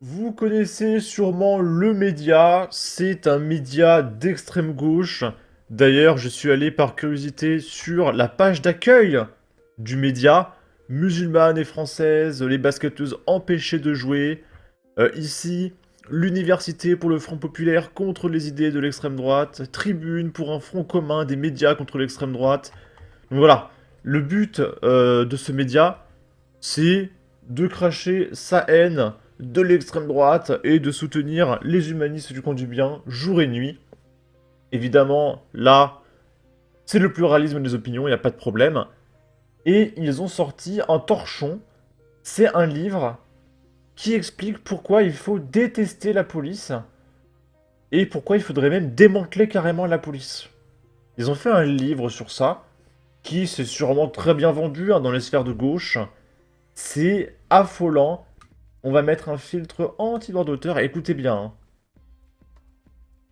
Vous connaissez sûrement le média, c'est un média d'extrême gauche. D'ailleurs, je suis allé par curiosité sur la page d'accueil du média. Musulmanes et françaises, les basketteuses empêchées de jouer. Ici, l'université pour le Front populaire contre les idées de l'extrême droite. Tribune pour un front commun des médias contre l'extrême droite. Donc voilà, le but de ce média, c'est de cracher sa haine de l'extrême droite et de soutenir les humanistes du camp du bien jour et nuit. Évidemment, là, c'est le pluralisme des opinions, il n'y a pas de problème. Et ils ont sorti un torchon. C'est un livre qui explique pourquoi il faut détester la police et pourquoi il faudrait même démanteler carrément la police. Ils ont fait un livre sur ça, qui s'est sûrement très bien vendu dans les sphères de gauche. C'est affolant. On va mettre un filtre anti-droit d'auteur. Écoutez bien, hein.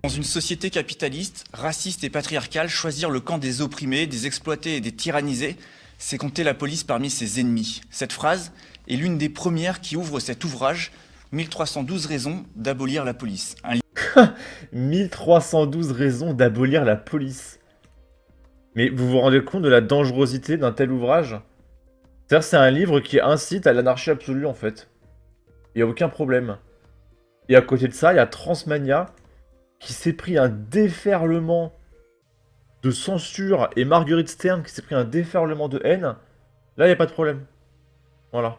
Dans une société capitaliste, raciste et patriarcale, choisir le camp des opprimés, des exploités et des tyrannisés, c'est compter la police parmi ses ennemis. Cette phrase est l'une des premières qui ouvre cet ouvrage, 1312 raisons d'abolir la police. 1312 raisons d'abolir la police. Mais vous vous rendez compte de la dangerosité d'un tel ouvrage? C'est-à-dire, c'est un livre qui incite à l'anarchie absolue, en fait. Il n'y a aucun problème. Et à côté de ça, il y a Transmania, qui s'est pris un déferlement de censure, et Marguerite Stern, qui s'est pris un déferlement de haine. Là, il n'y a pas de problème. Voilà.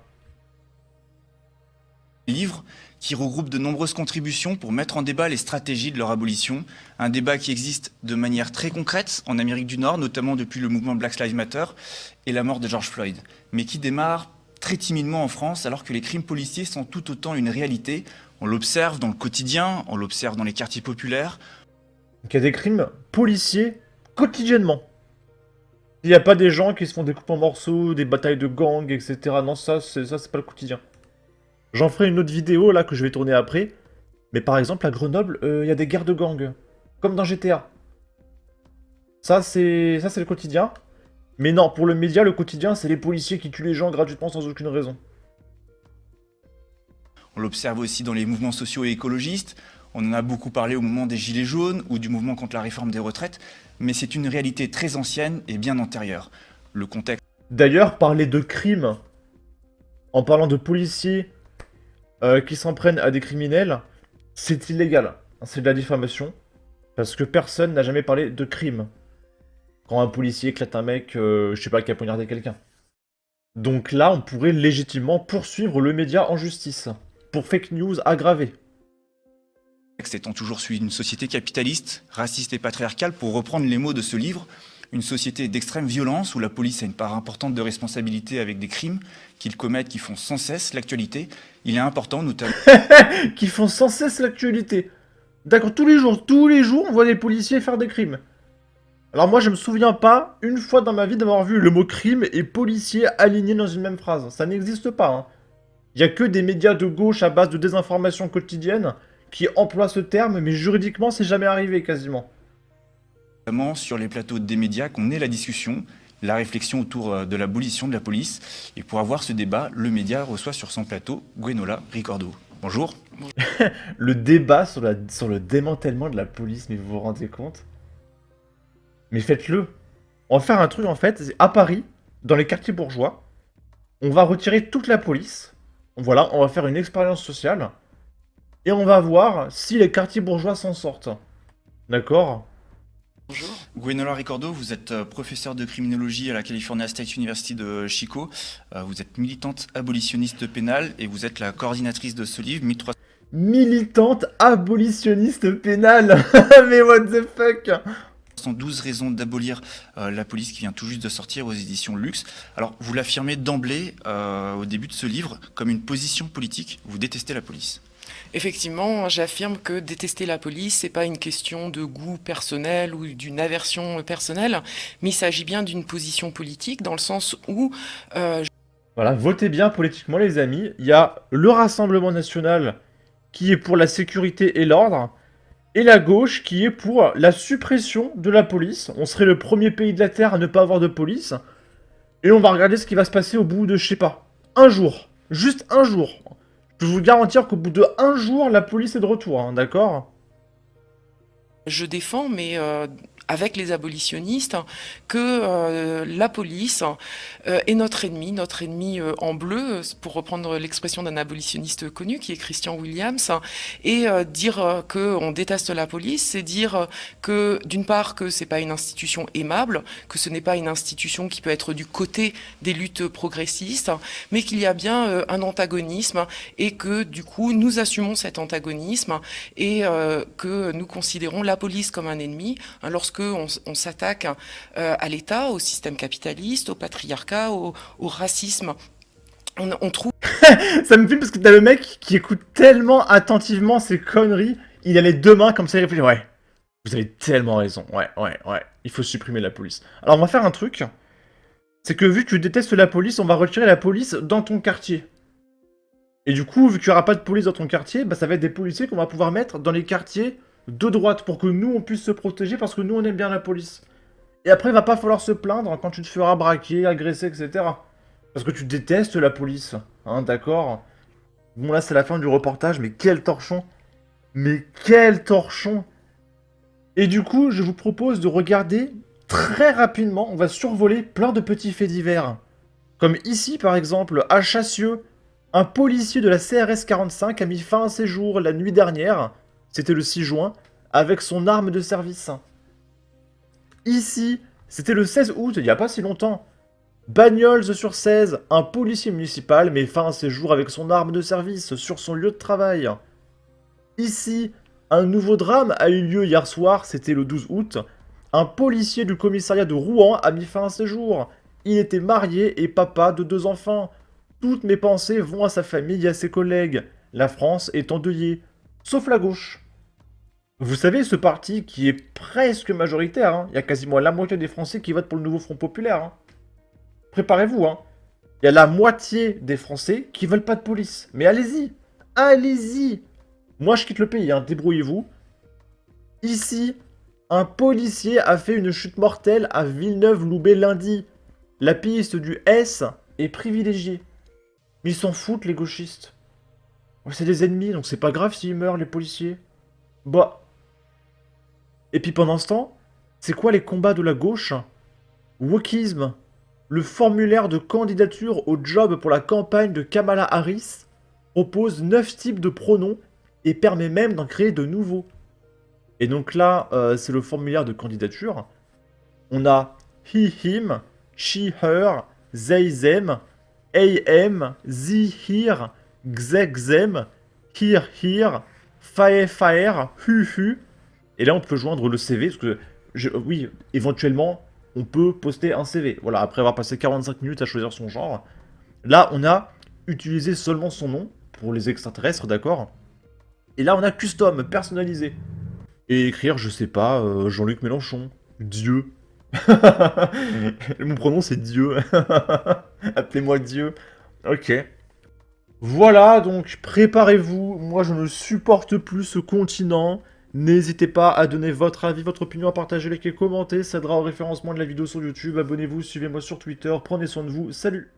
Livre qui regroupe de nombreuses contributions pour mettre en débat les stratégies de leur abolition. Un débat qui existe de manière très concrète en Amérique du Nord, notamment depuis le mouvement Black Lives Matter et la mort de George Floyd, mais qui démarre très timidement en France alors que les crimes policiers sont tout autant une réalité. On l'observe dans le quotidien, on l'observe dans les quartiers populaires. Donc il y a des crimes policiers quotidiennement. Il n'y a pas des gens qui se font découper en morceaux, des batailles de gangs, etc. Non, ça, c'est pas le quotidien. J'en ferai une autre vidéo, là, que je vais tourner après. Mais par exemple, à Grenoble, il y a des guerres de gangs. Comme dans GTA. Ça, c'est le quotidien. Mais non, pour le média, le quotidien, c'est les policiers qui tuent les gens gratuitement sans aucune raison. On l'observe aussi dans les mouvements sociaux et écologistes. On en a beaucoup parlé au moment des Gilets jaunes ou du mouvement contre la réforme des retraites. Mais c'est une réalité très ancienne et bien antérieure. Le contexte... D'ailleurs, parler de crimes, en parlant de policiers qui s'en prennent à des criminels, c'est illégal. C'est de la diffamation. Parce que personne n'a jamais parlé de crime. Quand un policier éclate un mec, je sais pas, qui a poignardé quelqu'un. Donc là, on pourrait légitimement poursuivre le média en justice. Pour fake news aggravée. étant toujours celui d'une société capitaliste, raciste et patriarcale, pour reprendre les mots de ce livre, une société d'extrême violence où la police a une part importante de responsabilité avec des crimes qu'ils commettent qui font sans cesse l'actualité. Il est important, notamment... Qui font sans cesse l'actualité. D'accord, tous les jours, on voit des policiers faire des crimes. Alors moi, je me souviens pas, une fois dans ma vie, d'avoir vu le mot crime et policier alignés dans une même phrase. Ça n'existe pas, hein. Il y a que des médias de gauche à base de désinformation quotidienne qui emploient ce terme, mais juridiquement, c'est jamais arrivé, quasiment. sur les plateaux des médias qu'on ait la discussion, la réflexion autour de l'abolition de la police. Et pour avoir ce débat, le média reçoit sur son plateau Gwenola Ricordo. Bonjour. Le débat sur le démantèlement de la police, mais vous vous rendez compte? Mais faites-le. On va faire un truc, en fait, à Paris, dans les quartiers bourgeois. On va retirer toute la police. Voilà, on va faire une expérience sociale. Et on va voir si les quartiers bourgeois s'en sortent. D'accord? Bonjour. Gwenola Ricordo, vous êtes professeur de criminologie à la California State University de Chico. Vous êtes militante abolitionniste pénale et vous êtes la coordinatrice de ce livre, 1300... Militante abolitionniste pénale. Mais what the fuck? 12 raisons d'abolir la police qui vient tout juste de sortir aux éditions Luxe. Alors, vous l'affirmez d'emblée au début de ce livre comme une position politique. Vous détestez la police. Effectivement, j'affirme que détester la police, c'est pas une question de goût personnel ou d'une aversion personnelle, mais il s'agit bien d'une position politique dans le sens où... Voilà, votez bien politiquement les amis. Il y a le Rassemblement National qui est pour la sécurité et l'ordre, et la gauche qui est pour la suppression de la police. On serait le premier pays de la Terre à ne pas avoir de police. Et on va regarder ce qui va se passer au bout de, je sais pas, un jour. Juste un jour. Je peux vous garantir qu'au bout de 1 jour, la police est de retour, hein, d'accord? Je défends, mais avec les abolitionnistes, que la police est notre ennemi en bleu, pour reprendre l'expression d'un abolitionniste connu qui est Christian Williams. Et dire qu'on déteste la police, c'est dire que d'une part que c'est pas une institution aimable, que ce n'est pas une institution qui peut être du côté des luttes progressistes, mais qu'il y a bien un antagonisme et que du coup nous assumons cet antagonisme et que nous considérons la police comme un ennemi lorsque on s'attaque à l'État, au système capitaliste, au patriarcat, au racisme. On trouve... Ça me fait parce que t'as le mec qui écoute tellement attentivement ces conneries, il a les deux mains comme ça, il réfléchit, ouais, vous avez tellement raison, ouais, il faut supprimer la police. Alors on va faire un truc, c'est que vu que tu détestes la police, on va retirer la police dans ton quartier. Et du coup, vu qu'il n'y aura pas de police dans ton quartier, bah ça va être des policiers qu'on va pouvoir mettre dans les quartiers de droite pour que nous on puisse se protéger parce que nous on aime bien la police. Et après, il va pas falloir se plaindre quand tu te feras braquer, agresser, etc. Parce que tu détestes la police, hein, d'accord? Bon, là, c'est la fin du reportage, mais quel torchon! Mais quel torchon! Et du coup, je vous propose de regarder très rapidement, on va survoler plein de petits faits divers. Comme ici, par exemple, à Chassieux, un policier de la CRS 45 a mis fin à ses jours la nuit dernière, c'était le 6 juin, avec son arme de service. Ici, c'était le 16 août, il n'y a pas si longtemps. Bagnols-sur-Cèze, un policier municipal met fin à ses jours avec son arme de service sur son lieu de travail. Ici, un nouveau drame a eu lieu hier soir, c'était le 12 août. Un policier du commissariat de Rouen a mis fin à ses jours. Il était marié et papa de 2 enfants. Toutes mes pensées vont à sa famille et à ses collègues. La France est endeuillée, sauf la gauche. Vous savez, ce parti qui est presque majoritaire, hein, il y a quasiment la moitié des Français qui votent pour le nouveau Front Populaire. Hein. Préparez-vous, hein. Il y a la moitié des Français qui veulent pas de police. Mais allez-y, allez-y. Moi, je quitte le pays, hein, débrouillez-vous. Ici, un policier a fait une chute mortelle à Villeneuve-Loubet lundi. La piste du S est privilégiée. Mais ils s'en foutent, les gauchistes. Ouais, c'est des ennemis, donc c'est pas grave s'ils meurent, les policiers. Bah. Et puis pendant ce temps, c'est quoi les combats de la gauche? Wokisme. Le formulaire de candidature au job pour la campagne de Kamala Harris propose 9 types de pronoms et permet même d'en créer de nouveaux. Et donc là, c'est le formulaire de candidature. On a he, him, she, her, they, them, am, ze, here, xe, xem, here, here, fae, faer, hu, hu. Et là, on peut joindre le CV, parce que, oui, éventuellement, on peut poster un CV. Voilà, après avoir passé 45 minutes à choisir son genre. Là, on a utilisé seulement son nom, pour les extraterrestres, d'accord? Et là, on a custom, personnalisé. Et écrire, je sais pas, Jean-Luc Mélenchon. Dieu. Mon pronom, c'est Dieu. Appelez-moi Dieu. Ok. Voilà, donc préparez-vous. Moi, je ne supporte plus ce continent. N'hésitez pas à donner votre avis, votre opinion, à partager, liker, commenter. Ça aidera au référencement de la vidéo sur YouTube. Abonnez-vous, suivez-moi sur Twitter. Prenez soin de vous. Salut!